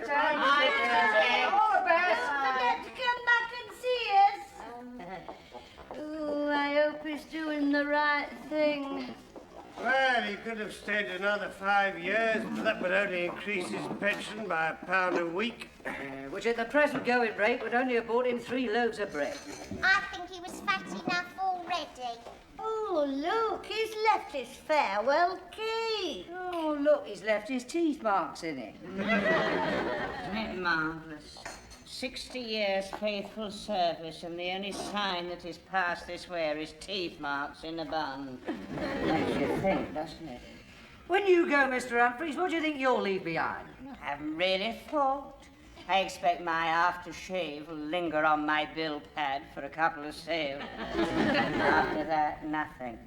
All the best. Forget to come back and see us. Oh, I hope he's doing the right thing. Well, he could have stayed another 5 years, but that would only increase his pension by £1 a week. Which at the present going rate would only have bought him 3 loaves of bread. I think he was fat enough already. Oh, look, he's left his farewell key. Oh, look, he's left his teeth marks in it. Isn't it marvellous? 60 years faithful service, and the only sign that he's passed this way are his teeth marks in the bun. Makes you think, doesn't it? When you go, Mr. Humphreys, what do you think you'll leave behind? I haven't really thought. I expect my aftershave will linger on my bill pad for a couple of sales. After that, nothing.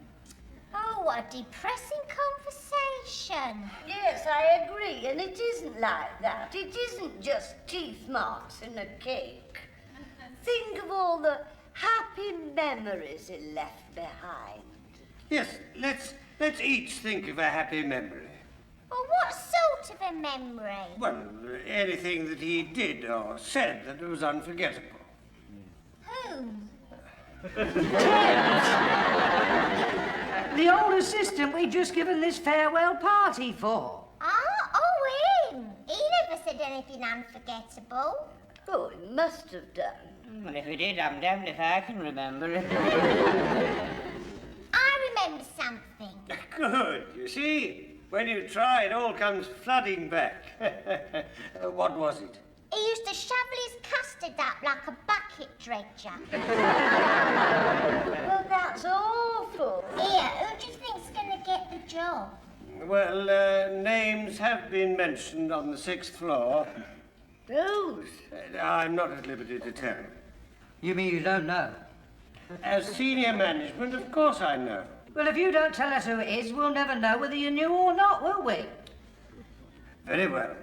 Oh, what a depressing conversation. Yes, I agree, and it isn't like that. It isn't just teeth marks in a cake. Think of all the happy memories he left behind. Yes, let's each think of a happy memory. Well, what sort of a memory? Well, anything that he did or said that was unforgettable. Whom? The old assistant we just given this farewell party for. Oh, him. He never said anything unforgettable. Oh, he must have done. Well, if he did, I'm damned if I can remember it. I remember something. Good, you see? When you try, it all comes flooding back. What was it? He used to shovel his custard up like a bucket dredger. Well, that's awful. Here, who do you think's going to get the job? Well, names have been mentioned on the 6th floor. Whose? I'm not at liberty to tell. You mean you don't know? As senior management, of course I know. Well, if you don't tell us who it is, we'll never know whether you knew or not, will we? Very well.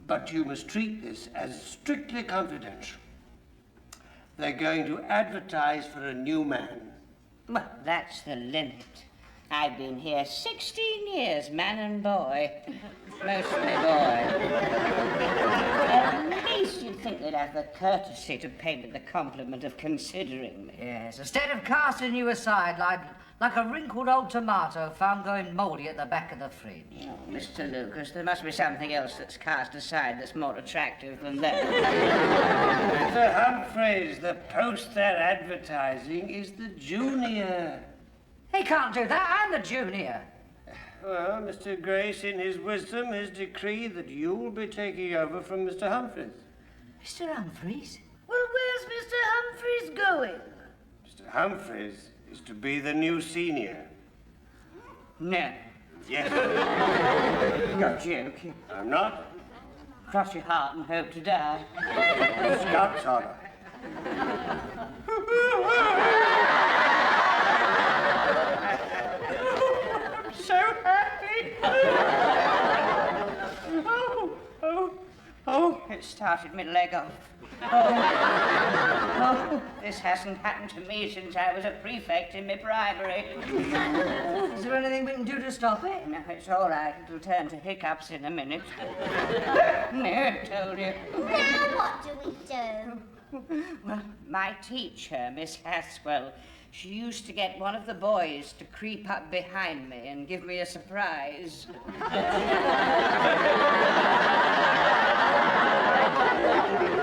But you must treat this as strictly confidential. They're going to advertise for a new man. Well, that's the limit. I've been here 16 years, man and boy. Mostly boy. At least you'd think they'd have the courtesy to pay me the compliment of considering me. Yes, instead of casting you aside like a wrinkled old tomato found going mouldy at the back of the fridge. Oh, Mr. Lucas, there must be something else that's cast aside that's more attractive than that. Mr. Humphreys, the post they're advertising is the junior. He can't do that, I'm the junior. Well, Mr. Grace, in his wisdom, has decreed that you will be taking over from Mr. Humphreys. Mr. Humphreys? Well, where's Mr. Humphreys going? Mr. Humphreys is to be the new senior. No, Yes. you're joking. I'm not. Cross your heart and hope to die. Scout's honor. So happy. Oh, it started me leg off. Oh, this hasn't happened to me since I was a prefect in my primary. Is there anything we can do to stop it? No, it's all right. It'll turn to hiccups in a minute. No, I told you. Now what do we do? Well, my teacher, Miss Haswell, she used to get one of the boys to creep up behind me and give me a surprise.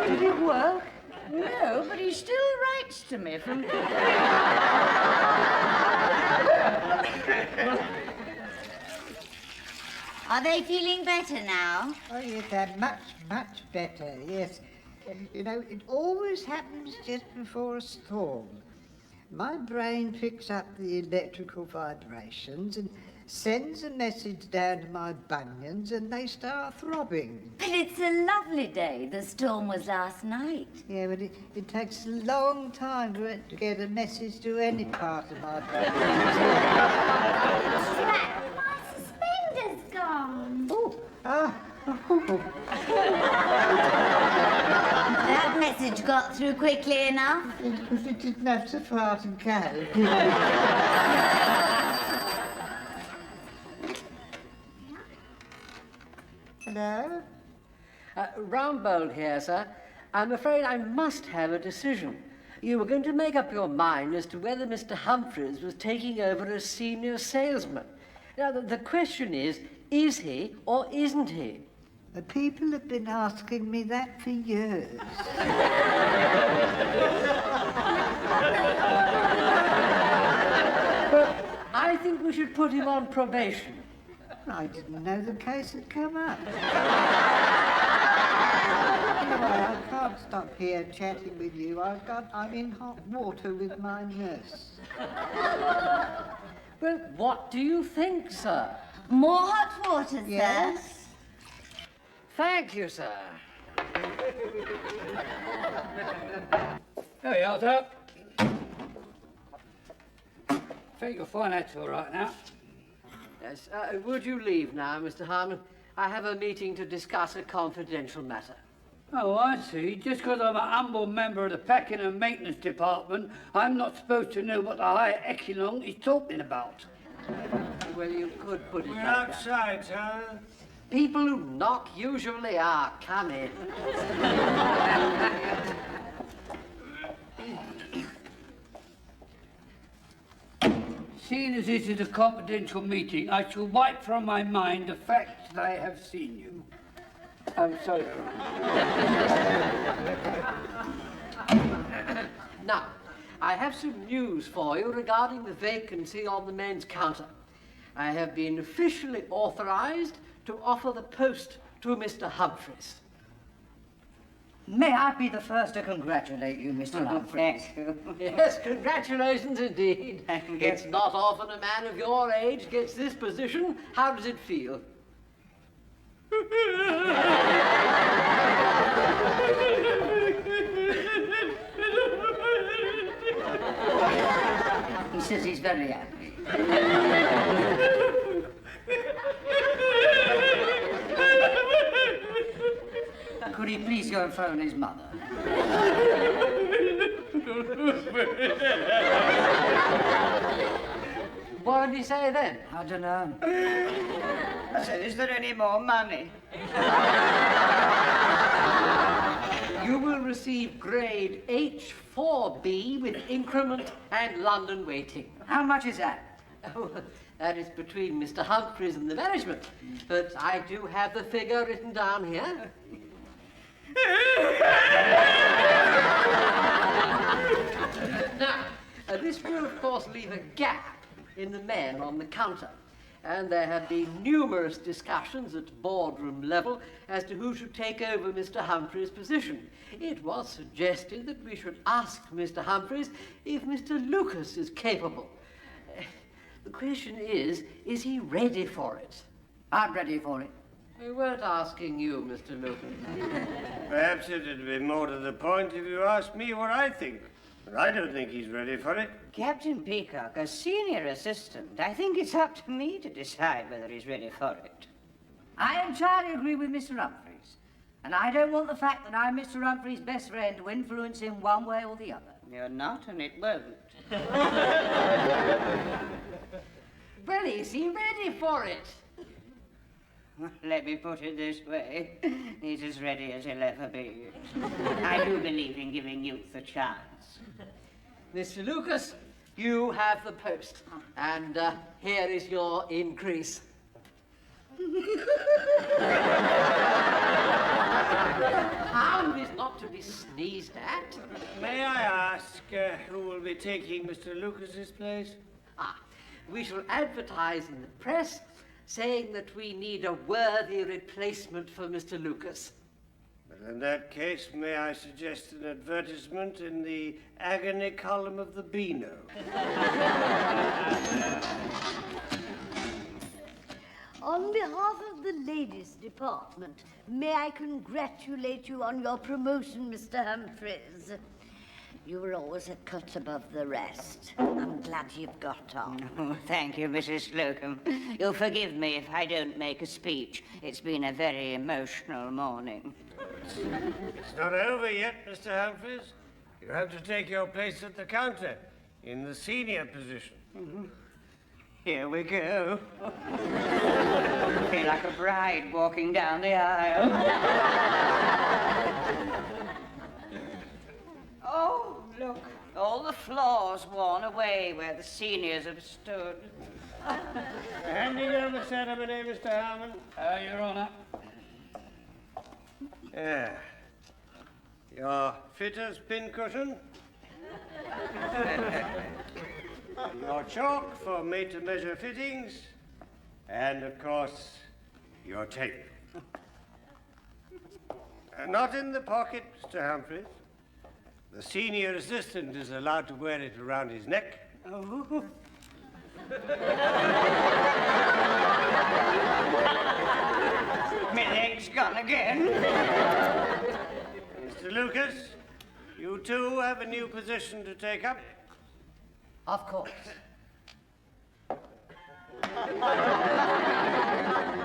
Did it work? No, but he still writes to me from... Are they feeling better now? Oh, yes, they're much, much better, yes. You know, it always happens just before a storm. My brain picks up the electrical vibrations and sends a message down to my bunions and they start throbbing. But it's a lovely day. The storm was last night. Yeah, but it takes a long time for it to get a message to any part of my brain. Drat, my suspender's gone. Oh, ah. That message got through quickly enough. Because it didn't have to fart and go. Hello? Roundbold here, sir. I'm afraid I must have a decision. You were going to make up your mind as to whether Mr. Humphreys was taking over as senior salesman. Now, the question is he or isn't he? The people have been asking me that for years. Well, I think we should put him on probation. I didn't know the case had come up. Anyway, I can't stop here chatting with you. I'm in hot water with my nurse. Well, what do you think, sir? More hot water, sir. Yes? Thank you, sir. There we are, sir. I think you'll find that's all right now. Yes, would you leave now, Mr. Harmon? I have a meeting to discuss a confidential matter. Oh, I see. Just because I'm a humble member of the packing and maintenance department, I'm not supposed to know what the higher echelon is talking about. Well, you could put it We're like that. outside, sir. People who knock usually are. Come in. Seeing as this is a confidential meeting, I shall wipe from my mind the fact that I have seen you. I'm sorry. Now, I have some news for you regarding the vacancy on the men's counter. I have been officially authorized to offer the post to Mr. Humphreys. May I be the first to congratulate you, Mr. Humphreys? Thank you. Yes, congratulations indeed. Thank you. It's not often a man of your age gets this position. How does it feel? He says he's very happy. Could he please go and phone his mother? What did he say then? I don't know. I said, is there any more money? You will receive grade H4B with increment and London waiting. How much is that? Oh, that is between Mr. Humphreys and the management, but I do have the figure written down here. Now, this will of course leave a gap in the men on the counter, and there have been numerous discussions at boardroom level as to who should take over Mr. Humphreys' position. It was suggested that we should ask Mr. Humphreys if Mr. Lucas is capable. The question is he ready for it? I'm ready for it. We weren't asking you, Mr. Lucas. Perhaps it'd be more to the point if you asked me what I think. But I don't think he's ready for it. Captain Peacock, as senior assistant, I think it's up to me to decide whether he's ready for it. I entirely agree with Mr. Humphreys. And I don't want the fact that I'm Mr. Humphreys' best friend to influence him one way or the other. You're not, and it won't. Well, is he ready for it? Let me put it this way. He's as ready as he'll ever be. I do believe in giving youth a chance. Mr. Lucas, you have the post. And here is your increase. Hound is not to be sneezed at. May I ask who will be taking Mr. Lucas's place? We shall advertise in the press saying that we need a worthy replacement for Mr. Lucas. Well, in that case, may I suggest an advertisement in the agony column of the Beano? On behalf of the ladies' department, may I congratulate you on your promotion, Mr. Humphreys. You were always a cut above the rest. I'm glad you've got on. Oh, thank you, Mrs. Slocum. You'll forgive me if I don't make a speech. It's been a very emotional morning. It's not over yet, Mr. Humphreys. You have to take your place at the counter in the senior position. Here we go. I feel like a bride walking down the aisle. Oh, look. All the floors worn away where the seniors have stood. Handing over ceremony, Mr. Harmon. Your Honour. Yeah. Your fitter's pincushion. Your chalk for made-to-measure fittings. And, of course, your tape. Not in the pocket, Mr. Humphreys. The senior assistant is allowed to wear it around his neck. Oh. My leg's gone again. Mr. Lucas, you too have a new position to take up. Of course.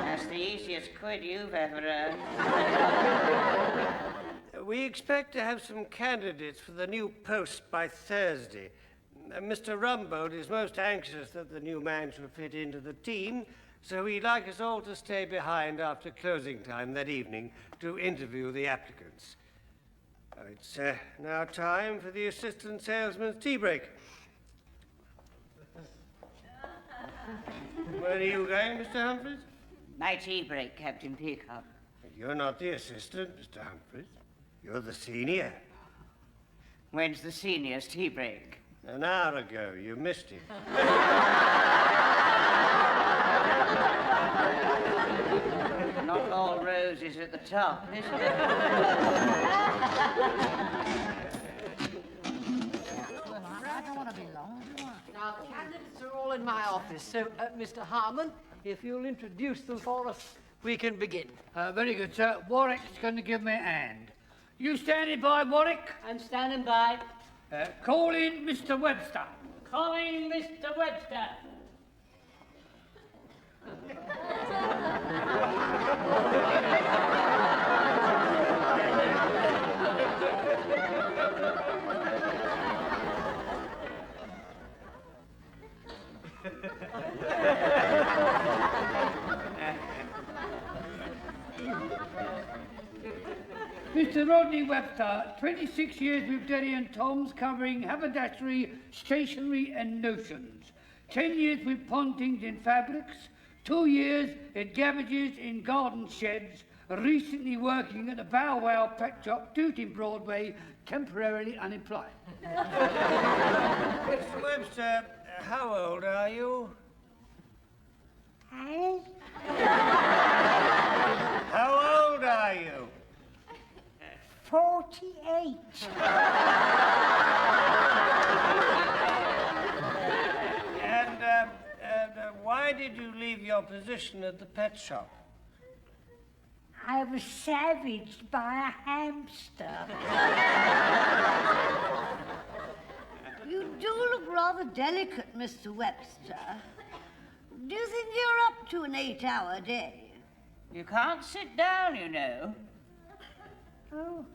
That's the easiest quid you've ever earned. We expect to have some candidates for the new post by Thursday. Mr. Rumbold is most anxious that the new man should fit into the team, so he'd like us all to stay behind after closing time that evening to interview the applicants. It's now time for the assistant salesman's tea break. Where are you going, Mr. Humphreys? My tea break, Captain Peacock. You're not the assistant, Mr. Humphreys. You're the senior. When's the senior's tea break? An hour ago. You missed it. Not all roses at the top, is it? Now, the candidates are all in my office, so, Mr. Harmon, if you'll introduce them for us, we can begin. Very good, sir. Warwick's going to give me a hand. You standing by, Warwick? I'm standing by. Call in Mr. Webster. Calling Mr. Webster. Mr. Rodney Webster, 26 years with Derry and Tom's, covering haberdashery, stationery and notions. 10 years with Pontings in fabrics. 2 years at Gabbage's in garden sheds. Recently working at the Bow Wow Pet Shop, Tooting Broadway, temporarily unemployed. Mr. Webster, how old are you? How old are you? 48. And why did you leave your position at the pet shop? I was savaged by a hamster. You do look rather delicate, Mr. Webster. Do you think you're up to an 8-hour day? You can't sit down, you know. Oh,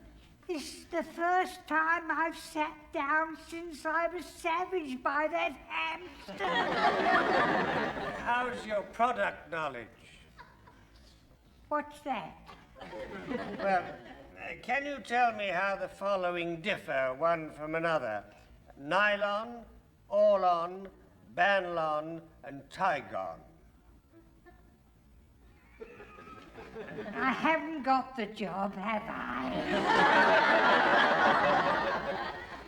this is the first time I've sat down since I was savaged by that hamster. How's your product knowledge? What's that? Well, can you tell me how the following differ one from another? Nylon, Orlon, Banlon, and Tygon. I haven't got the job, have I?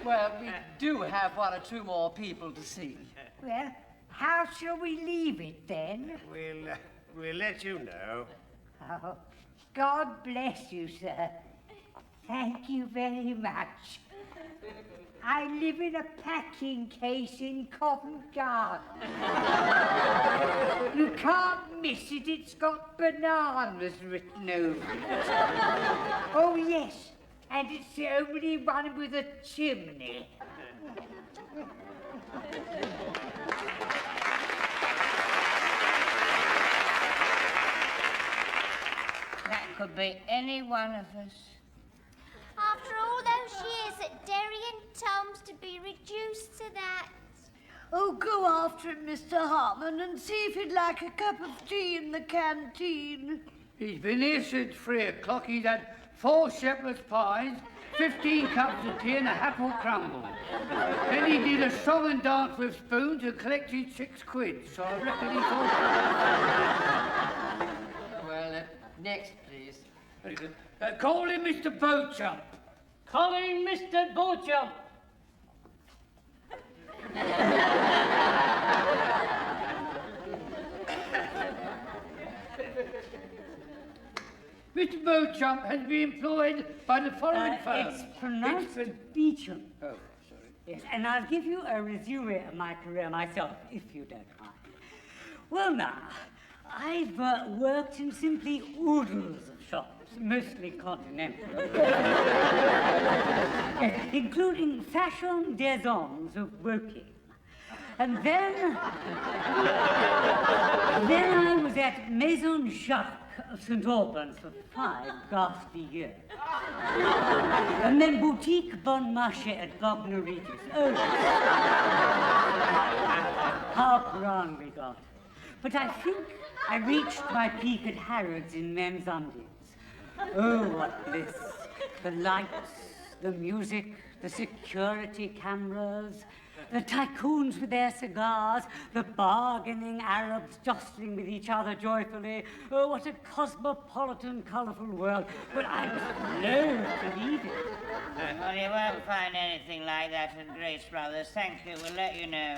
Well, we do have one or two more people to see. Well, how shall we leave it then? We'll let you know. Oh, God bless you, sir. Thank you very much. I live in a packing case in Covent Garden. You can't miss it, it's got bananas written over it. Oh, yes, and it's the only one with a chimney. That could be any one of us. After all those years at Derry and Tom's to be reduced to that. Oh, go after him, Mr. Harmon, and see if he'd like a cup of tea in the canteen. He's been here since 3 o'clock. He's had 4 shepherd's pies, 15 cups of tea and a apple crumble. Then he did a song and dance with spoons and collected 6 quid, so I reckon he's all right. Well, next, please. Very good. Call him Mr. Beauchamp. Calling Mr. Beauchamp. Mr. Beauchamp has been employed by the following firm. It's pronounced Beecham. Oh, sorry. Yes, and I'll give you a resume of my career myself, if you don't mind. Well, now, I've worked in simply oodles of shops, mostly continental, including Fashion des Hommes of Woking. And then I was at Maison Jacques of St. Albans for 5 ghastly years. And then Boutique Bon Marché at Bognor Regis. Oh, how wrong we got. But I think I reached my peak at Harrods in men's undies. Oh, what bliss. The lights, the music, the security cameras, the tycoons with their cigars, the bargaining Arabs jostling with each other joyfully. Oh, what a cosmopolitan, colourful world. But I was loath to leave it. Well, you won't find anything like that at Grace Brothers. Thank you, we'll let you know.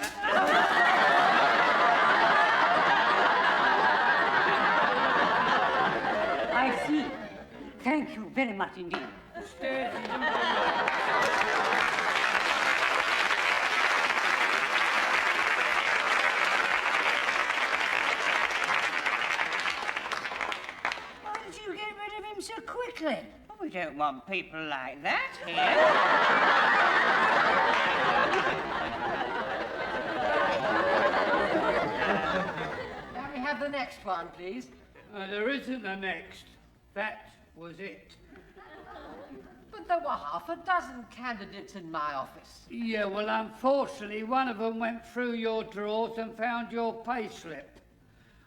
I see. Thank you very much indeed. Why did you get rid of him so quickly? Oh, we don't want people like that here. Can we have the next one, please? There isn't a next. That was it. But there were half a dozen candidates in my office. Yeah, well, unfortunately, one of them went through your drawers and found your pay slip.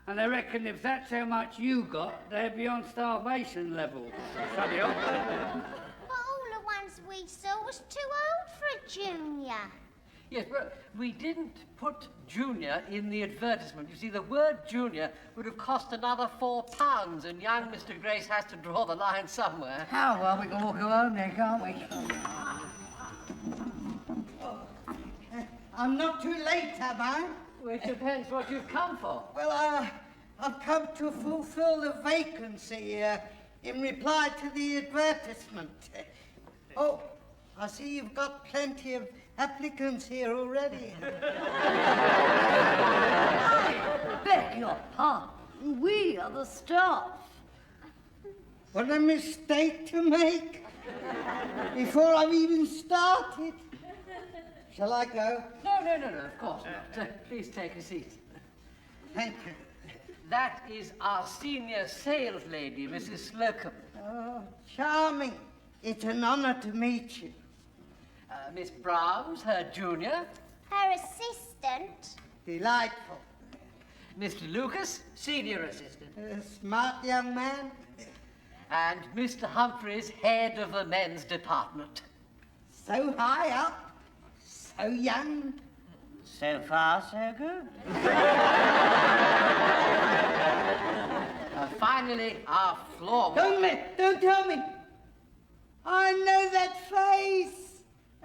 And I reckon if that's how much you got, they'd be on starvation level. Shut up. But all the ones we saw was too old for a junior. Yes, but we didn't put junior in the advertisement. You see, the word junior would have cost another £4, and young Mr. Grace has to draw the line somewhere. Oh, well, we can all go home then, can't we? I'm not too late, have I? Well, it depends what you've come for. Well, I've come to fulfill the vacancy in reply to the advertisement. Oh, I see you've got plenty of applicants here already. I beg your pardon. We are the staff. What a mistake to make before I've even started. Shall I go? No, of course not. Please take a seat. Thank you. That is our senior sales lady, Mrs. Slocum. Oh, charming. It's an honor to meet you. Miss Brahms, her junior. Her assistant. Delightful. Mr. Lucas, senior assistant. A smart young man. And Mr. Humphreys, head of the men's department. So high up, so young. So far, so good. Finally, our floor. Don't tell me. I know that face.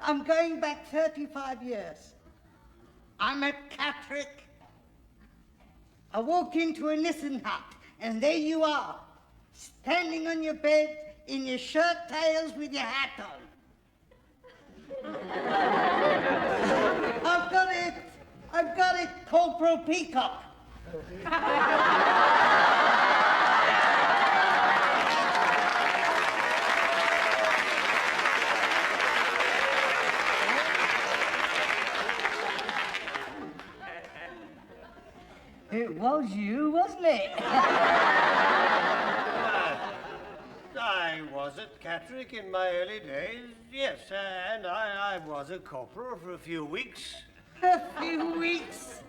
I'm going back 35 years. I'm at Catterick. I walk into a Nissen hut, and there you are, standing on your bed in your shirt tails with your hat on. I've got it, Corporal Peacock. It was you, wasn't it? I was at Catterick in my early days, yes, and I was a corporal for a few weeks. A few weeks.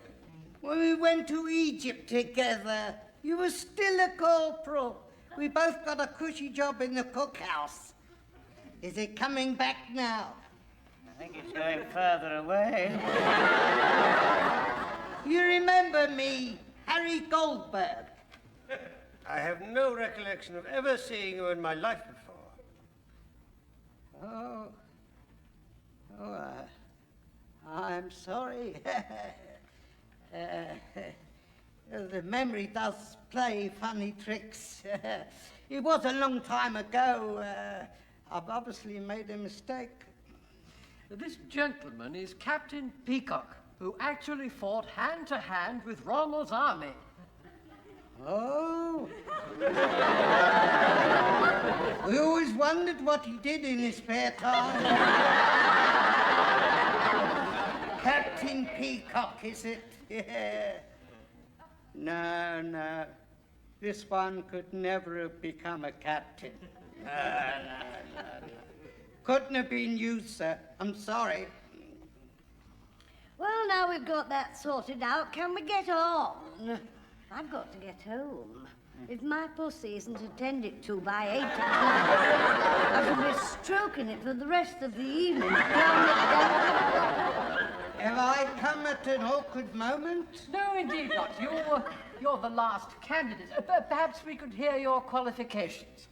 When we went to Egypt together, you were still a corporal. We both got a cushy job in the cookhouse. Is it coming back now? I think it's going further away. You remember me, Harry Goldberg? I have no recollection of ever seeing you in my life before. I'm sorry. The memory does play funny tricks. It was a long time ago. I've obviously made a mistake. This gentleman is Captain Peacock, who actually fought hand-to-hand with Rommel's army. Oh. We always wondered what he did in his spare time. Captain Peacock, is it? Yeah. No. This one could never have become a captain. No. Couldn't have been you, sir. I'm sorry. Well, now we've got that sorted out, can we get on? I've got to get home. If my pussy isn't attended to by 8 o'clock, I shall be stroking it for the rest of the evening. Have I come at an awkward moment? No, indeed not. You're the last candidate. Perhaps we could hear your qualifications.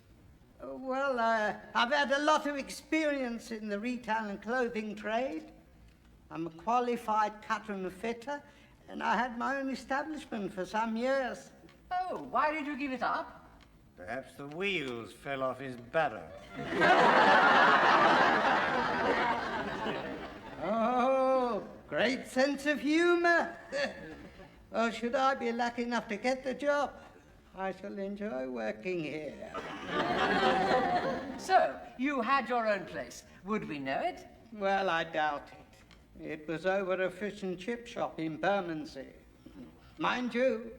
Well, I've had a lot of experience in the retail and clothing trade. I'm a qualified cutter and fitter, and I had my own establishment for some years. Oh, why did you give it up? Perhaps the wheels fell off his barrow. Oh, great sense of humour. Well, should I be lucky enough to get the job, I shall enjoy working here. So, you had your own place. Would we know it? Well, I doubt it. It was over a fish and chip shop in Bermondsey. Mind you,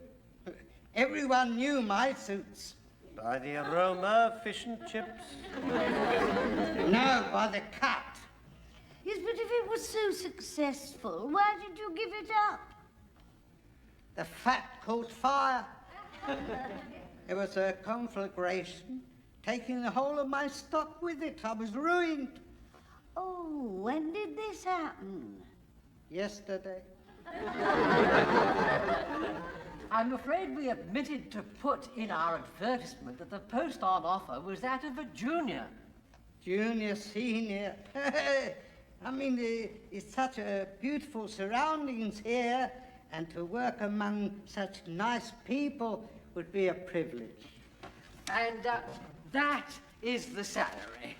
everyone knew my suits. By the aroma of fish and chips? No, by the cut. Yes, but if it was so successful, why did you give it up? The fat caught fire. There was a conflagration, taking the whole of my stock with it. I was ruined. Oh, when did this happen? Yesterday. I'm afraid we omitted to put in our advertisement that the post on offer was that of a junior. Junior, senior. I mean, it's such a beautiful surroundings here, and to work among such nice people would be a privilege. And that is the salary.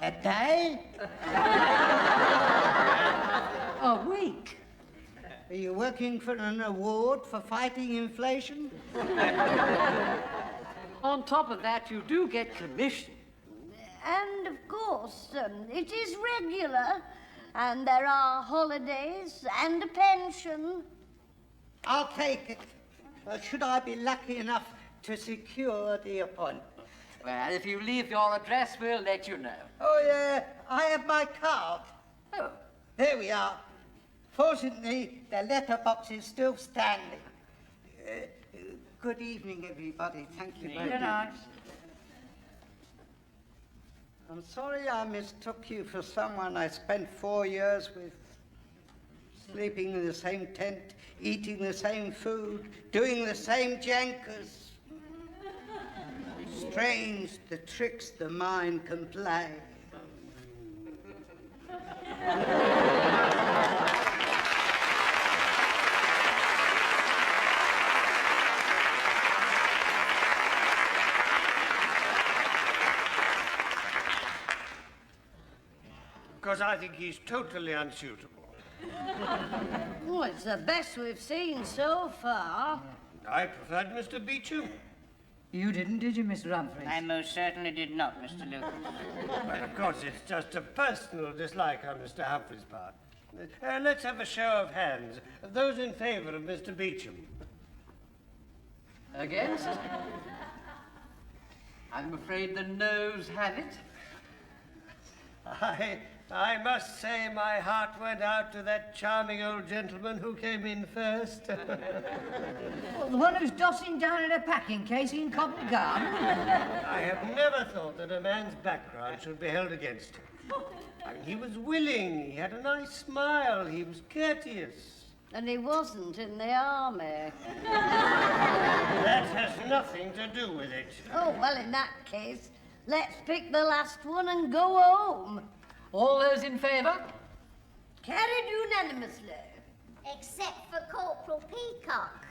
A day? A week. Are you working for an award for fighting inflation? On top of that, you do get commission. And of course, it is regular, and there are holidays and a pension. I'll take it. Should I be lucky enough to secure the appointment? Well, if you leave your address, we'll let you know. Oh, yeah, I have my card. Oh. There we are. Fortunately, the letterbox is still standing. Good evening, everybody. Thank you very much. I'm sorry I mistook you for someone I spent 4 years with, sleeping in the same tent, eating the same food, doing the same jankers. Strange the tricks the mind can play. Because I think he's totally unsuitable. Oh, it's the best we've seen so far. I preferred Mr. Beecham. You didn't, did you, Mr. Humphreys? I most certainly did not, Mr. Lucas. But of course, it's just a personal dislike on Mr. Humphrey's part. Let's have a show of hands. Those in favour of Mr. Beecham. Against? I'm afraid the noes have it. I must say my heart went out to that charming old gentleman who came in first. Well, the one who's dossing down in a packing case in Covent Garden? I have never thought that a man's background should be held against him. I mean, he was willing, he had a nice smile, he was courteous. And he wasn't in the army. That has nothing to do with it. Oh, well, in that case, let's pick the last one and go home. All those in favour? Carried unanimously. Except for Corporal Peacock.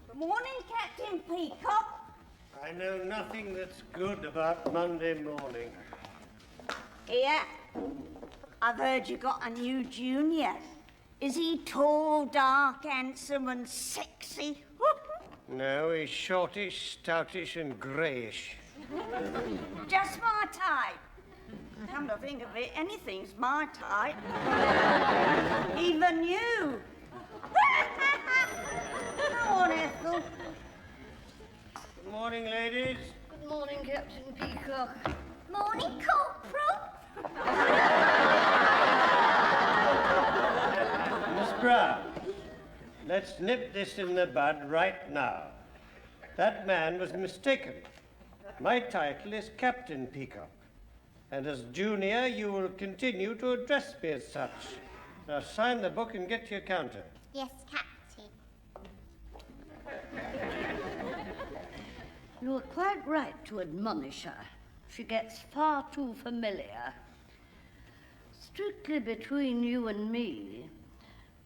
Good morning, Captain Peacock. I know nothing that's good about Monday morning. Here, I've heard you got a new junior. Is he tall, dark, handsome and sexy? No, he's shortish, stoutish and greyish. Just my type. Come to think of it, anything's my type. Even you. Come on, Ethel. Good morning, ladies. Good morning, Captain Peacock. Morning, Corporal. Miss Brown, let's nip this in the bud right now. That man was mistaken. My title is Captain Peacock, and as junior you will continue to address me as such. Now sign the book and get to your counter. Yes, Captain. You were quite right to admonish her. She gets far too familiar. Strictly between you and me,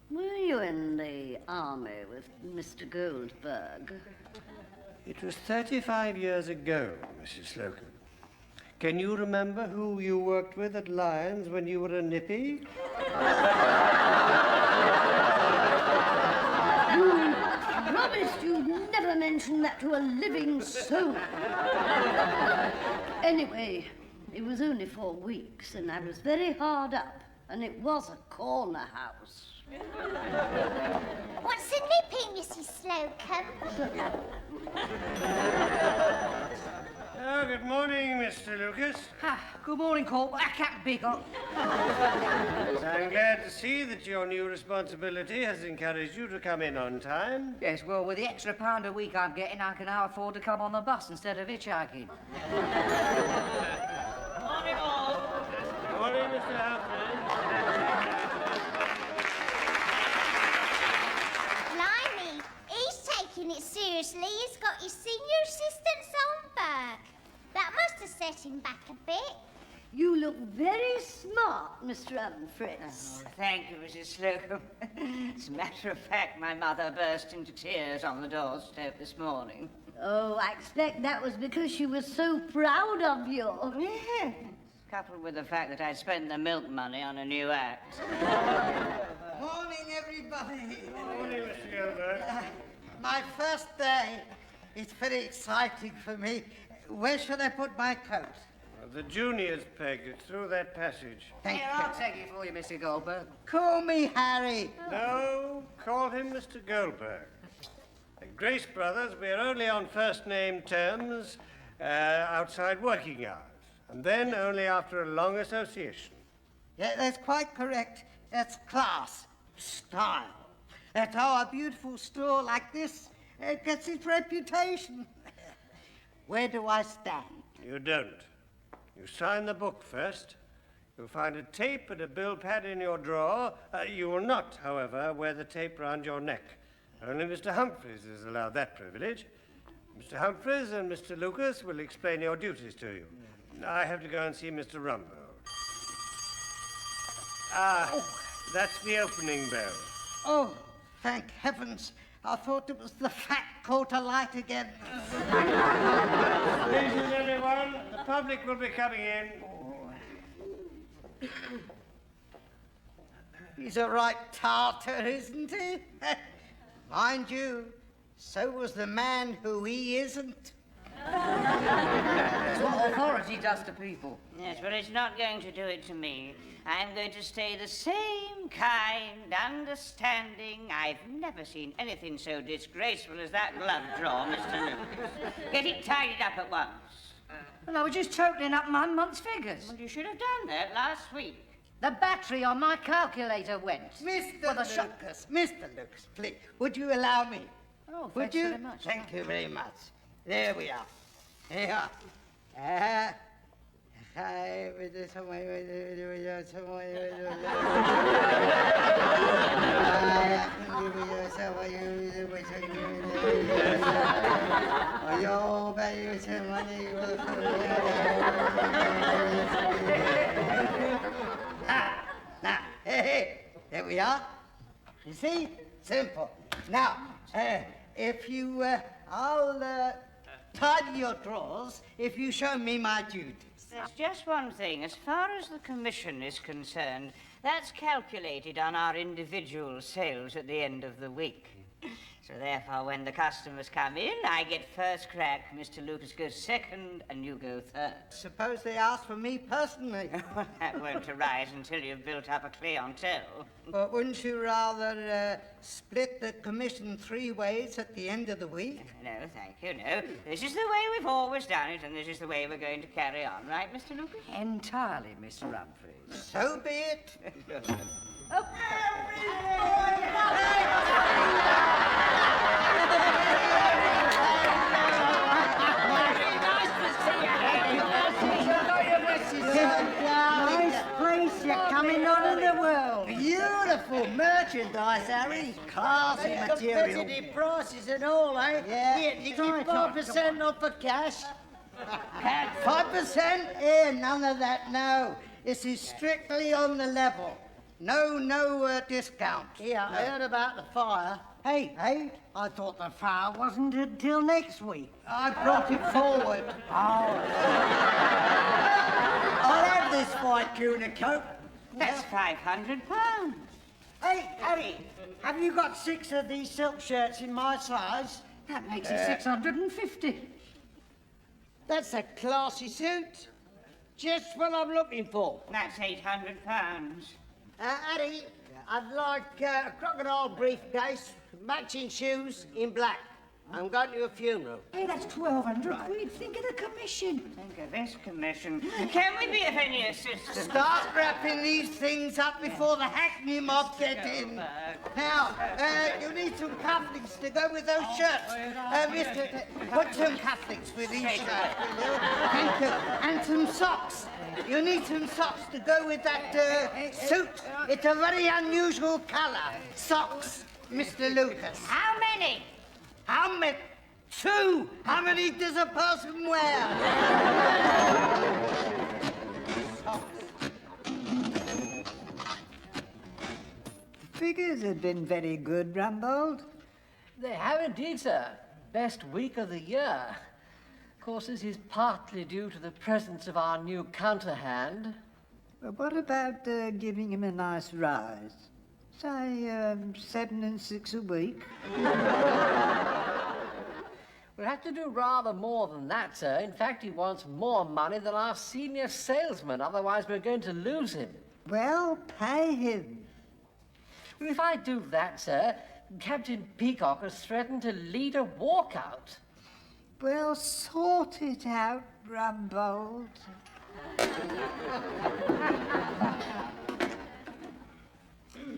were you in the army with Mr. Goldberg? It was 35 years ago, Mrs. Slocum. Can you remember who you worked with at Lyons when you were a nippy? You promised you'd never mention that to a living soul. Anyway, it was only 4 weeks, and I was very hard up, and it was a corner house. What's a nippy, Mrs. Slocum? Oh, good morning, Mr. Lucas. Good morning, Corporal. Captain Peacock. I'm glad to see that your new responsibility has encouraged you to come in on time. Yes, well, with the extra £1 a week I'm getting, I can now afford to come on the bus instead of hitchhiking. Morning, all. Morning, Mr. Humphrey. Blimey, he's taking it seriously. He's got his senior assistant Solberg. That must have set him back a bit. You look very smart, Mr. Humphreys. Oh, thank you, Mrs. Slocum. As a matter of fact, my mother burst into tears on the doorstep this morning. Oh, I expect that was because she was so proud of you. Yes, coupled with the fact that I'd spent the milk money on a new act. Morning, everybody. Morning, Mr. Gilbert. My first day. It's very exciting for me. Where should I put my coat? The juniors, Peg. It's through that passage. Thank Here, you. I'll take it for you, Mr. Goldberg. Call me Harry. No, call him Mr. Goldberg. At Grace Brothers, we're only on first-name terms outside working hours, and then only after a long association. Yeah, that's quite correct. That's class, style. That's how a beautiful store like this gets its reputation. Where do I stand? You don't. You sign the book first. You'll find a tape and a bill pad in your drawer. You will not, however, wear the tape round your neck. Only Mr. Humphreys is allowed that privilege. Mr. Humphreys and Mr. Lucas will explain your duties to you. I have to go and see Mr. Rumbold. That's the opening bell. Oh, thank heavens. I thought it was the fat coat alight again. Ladies, everyone, the public will be coming in. He's a right tartar, isn't he? Mind you, so was the man who he isn't. That's what authority does to people. Yes, well, it's not going to do it to me. I'm going to stay the same kind, understanding. I've never seen anything so disgraceful as that glove drawer, Mr. Lucas. Get it tidied up at once. Well, I was just totaling up my month's figures. Well, you should have done that last week. The battery on my calculator went. Mr. Lucas, please, would you allow me? Oh, Would thanks you? very much. Thank you very much. There we are. Here. Now, hey, there we are. You see? Simple. Now, if you, I'll tidy your drawers if you show me my duties. There's just one thing. As far as the commission is concerned, that's calculated on our individual sales at the end of the week. So therefore, when the customers come in, I get first crack, Mr. Lucas goes second, and you go third. Suppose they ask for me personally. Well, that won't arise until you've built up a clientele. But wouldn't you rather split the commission 3 ways at the end of the week? No, thank you, no. This is the way we've always done it, and this is the way we're going to carry on, right, Mr. Lucas? Entirely, Mr. Humphreys. So be it. Nice place you're coming on in the world. Beautiful merchandise, Harry. Classy material. Competitive prices and all, eh? Yeah. Here, you give 5% off for cash. 5%? None of that, no. This is strictly on the level. No discount. Yeah, I heard about the fire. Hey, I thought the fire wasn't until next week. I brought it forward. I'll have this white tuna coat. That's £500. Hey, Harry, have you got 6 of these silk shirts in my size? That makes it 650. That's a classy suit. Just what I'm looking for. That's £800. Harry, I'd like a crocodile briefcase, matching shoes in black. I'm going to a funeral. Hey, that's 1,200 quid. Think of the commission. Think of this commission. Can we be of any assistance? Start wrapping these things up before the hackney mob get in. Now, you need some cufflinks to go with those shirts. Mister, put some cufflinks with these shirts, will you? Thank you. And some socks. You need some socks to go with that suit. It's a very unusual colour. Socks, Mr. Lucas. How many? How many? 2. How many does a person wear? The figures have been very good, Rumbold. They have indeed, sir. Best week of the year. Of course, this is partly due to the presence of our new counterhand. Well, what about giving him a nice rise? Say, 7 and 6 a week. We'll have to do rather more than that, sir. In fact, he wants more money than our senior salesman. Otherwise, we're going to lose him. Well, pay him. Well, if I do that, sir, Captain Peacock has threatened to lead a walkout. Well, sort it out, Rumbold.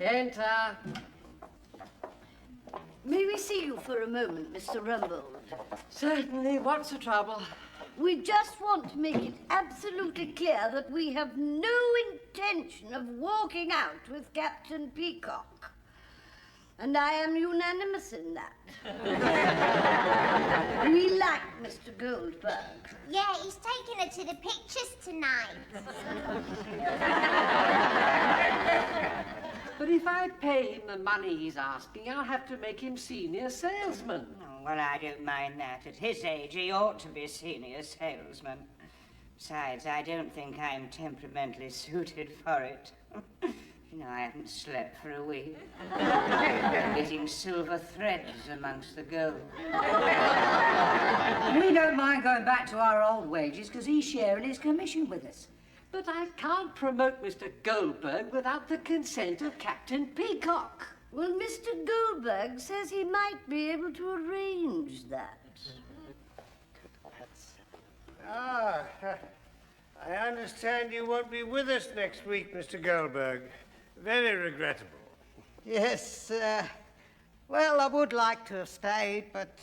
Enter. May we see you for a moment, Mr. Rumbold? Certainly. What's the trouble? We just want to make it absolutely clear that we have no intention of walking out with Captain Peacock. And I am unanimous in that. We like Mr. Goldberg. Yeah, he's taking her to the pictures tonight. But if I pay him the money he's asking, I'll have to make him senior salesman. Oh, well, I don't mind that. At his age, he ought to be senior salesman. Besides, I don't think I'm temperamentally suited for it. You know, I haven't slept for a week. Getting silver threads amongst the gold. We don't mind mind going back to our old wages because he's sharing his commission with us. But I can't promote Mr. Goldberg without the consent of Captain Peacock. Well, Mr. Goldberg says he might be able to arrange that. Ah, I understand you won't be with us next week, Mr. Goldberg. Very regrettable. Yes, well, I would like to have stayed, but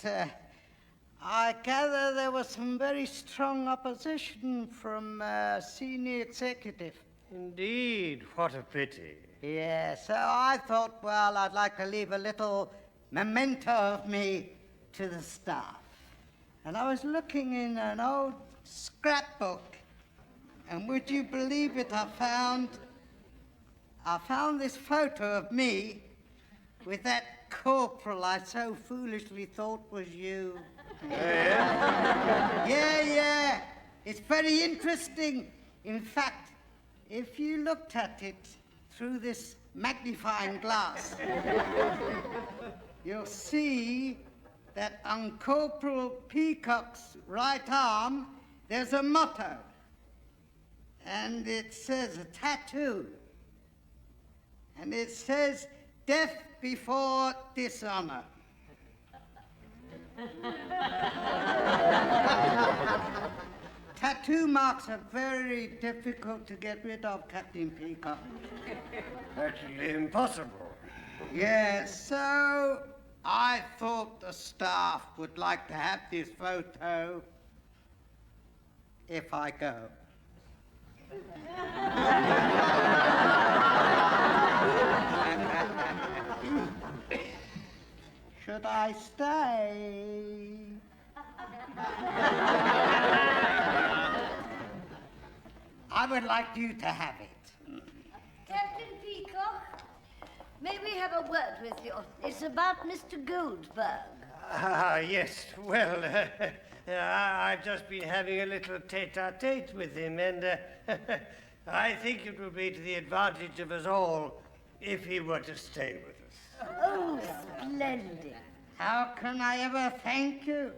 I gather there was some very strong opposition from senior executive. Indeed, what a pity. Yeah, so I thought, well, I'd like to leave a little memento of me to the staff. And I was looking in an old scrapbook, and would you believe it, I found this photo of me with that corporal I so foolishly thought was you. Yeah? Yeah. It's very interesting. In fact, if you looked at it through this magnifying glass, you'll see that on Corporal Peacock's right arm, there's a motto. And it says, a tattoo. And it says, death before dishonor. Tattoo marks are very difficult to get rid of, Captain Peacock. Actually impossible. Yes, so I thought the staff would like to have this photo if I go. Should I stay? I would like you to have it. Captain Peacock, may we have a word with you? It's about Mr. Goldberg. Ah, yes. Well, I've just been having a little tete-a-tete with him, and I think it would be to the advantage of us all if he were to stay with us. Oh, splendid. How can I ever thank you?